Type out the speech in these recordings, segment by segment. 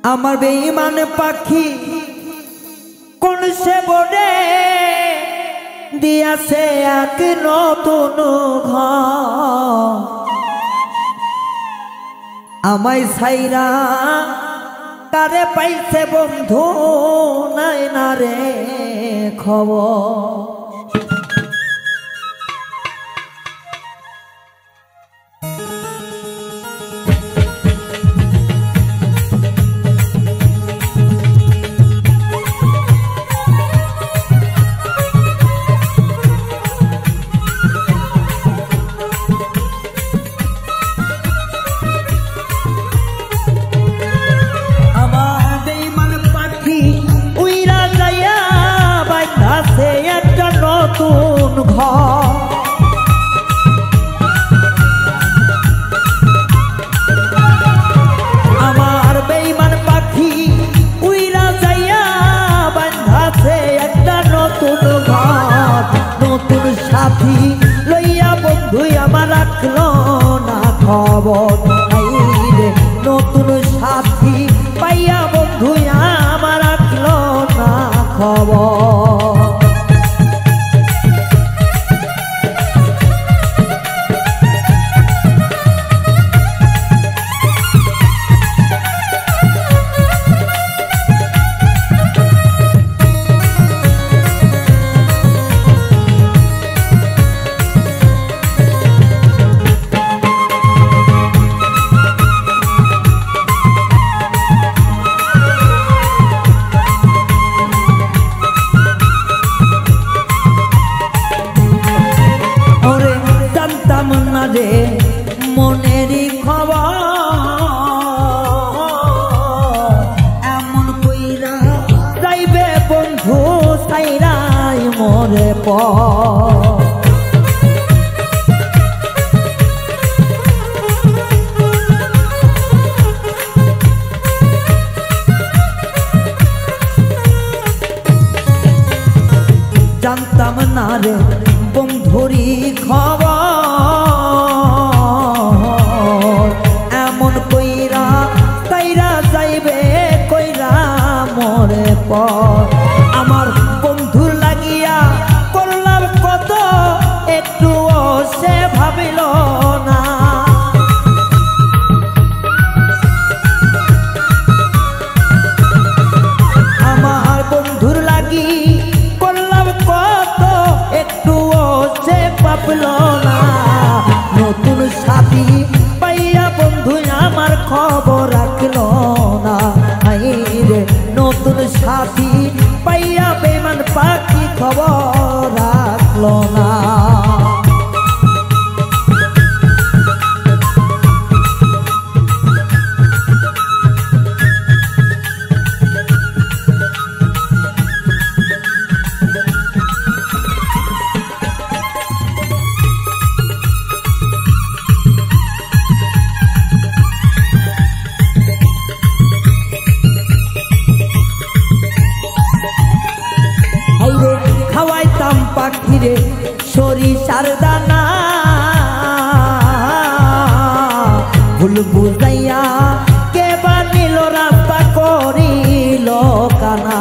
আমার বেঈমান পাখি কোন সে বনে দিয়াছে এক নতুন ঘর আমায় ছাইরা কারে পাইছে বন্ধু নাই না রে খবর আমার বেঈমান পাখি উইরা যাইয়া বাঁধাছে একটা নতুন ঘর নতুন সাথী লইয়া বন্ধু আমার রাখলো না খবর নতুন সাথী পাইয়া বন্ধু আমার রাখলো না খবর রে মনেরই খবর এমন কইরা যাইবে বন্ধু সাইরাই মরে পর জানতাম না রে বন্ধুরি খবর এমন কইরা তাইরা যাইবে কইরা মরে পর আমার বন্ধুর লাগিয়া করলাম কত একটু সে ভাবিল না আমার বন্ধুর লাগি করলাম কত একটু সে ভাবল না নতুন সাথী পাইয়া বন্ধু আমার খবর রাখলো না রে নতুন সাথী পাইয়া বেঈমান পাখি খবর রাখলো না খাওয়াইতাম পাখিরে সরিষার দানা ভুল বুঝাইয়া কে বানিল রাস্তা করিল কানা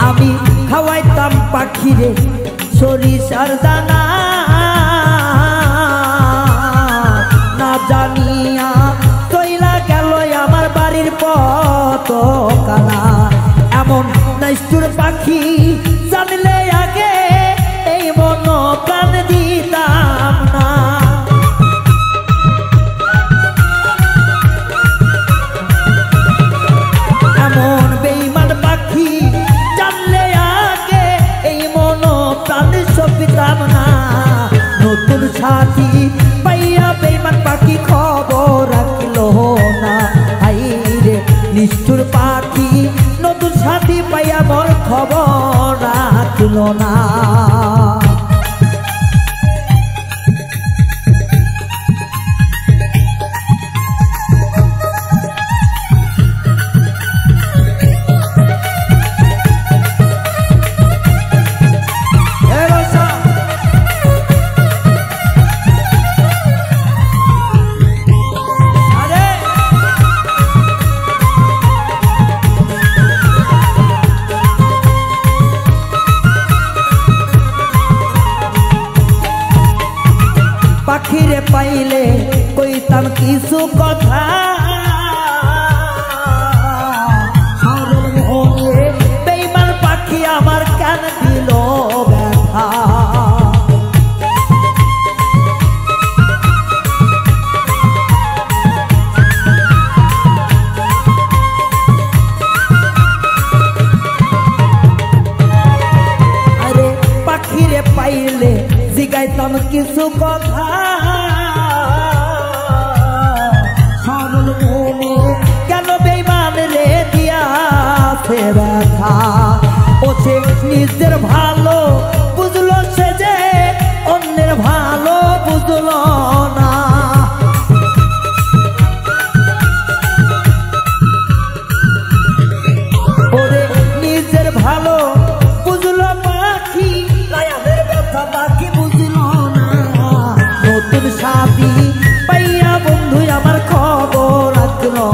আমি খাওয়াইতাম পাখিরে সরিষার দানা না জানিয়া চইলা গেল আমার বাড়ির পথ কানা এমন নিষ্ঠুর পাখি জানলে আগে এই মন প্রাণ দিতাম না এমন বেঈমান পাখি জানলে আগে এই মন প্রাণ সপিতাম না নতুন সাথী পাইয়া বেঈমান পাখি খবর রাখলো না রে নিষ্ঠুর পাখি নতুন সাথী পাইয়া মোর খবর রাখলো না পাখিরে পাইলে কইতাম কিছু কথা সরল মনে বেঈমান পাখি আমার কান দিল ব্যথা আরে পাখিরে পাইলে জিগাইতাম কিছু কথা সরল মনে কেন বেঈমান রে দিয়াছে ব্যথা ও সে নিজের ভালো বুঝলো সে যে অন্যের ভালো বুঝলো না ওরে নিজের ভালো বুঝলো পাখি মায়াদের ব্যথা পাখি বুঝলো না নতুন সাথী পাইয়া বন্ধু আমার খবর রাখলো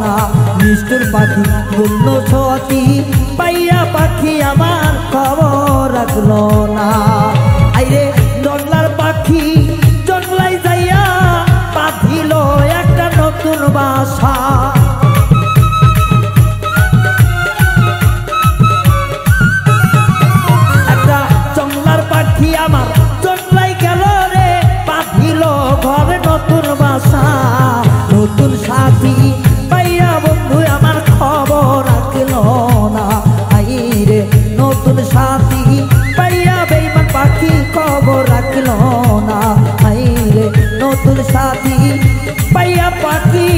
না নিষ্ঠুর পাখি গুণ্য সতী পাইয়া পাখি আমার খবর রাখলো না আইরে জংলার পাখি জংলাই যাইয়া বাঁধিল একটা নতুন বাসা একটা জংলার পাখি আমার জংলাই গেল রে বাঁধিল ঘরে নতুন বাসা নতুন সাথী পাইয়া বন্ধু আমার খবর রাখলো না আইরে নতুন সাথী পাইয়া বেঈমান পাখি খবর রাখলো না আইরে নতুন সাথী পাইয়া পাখি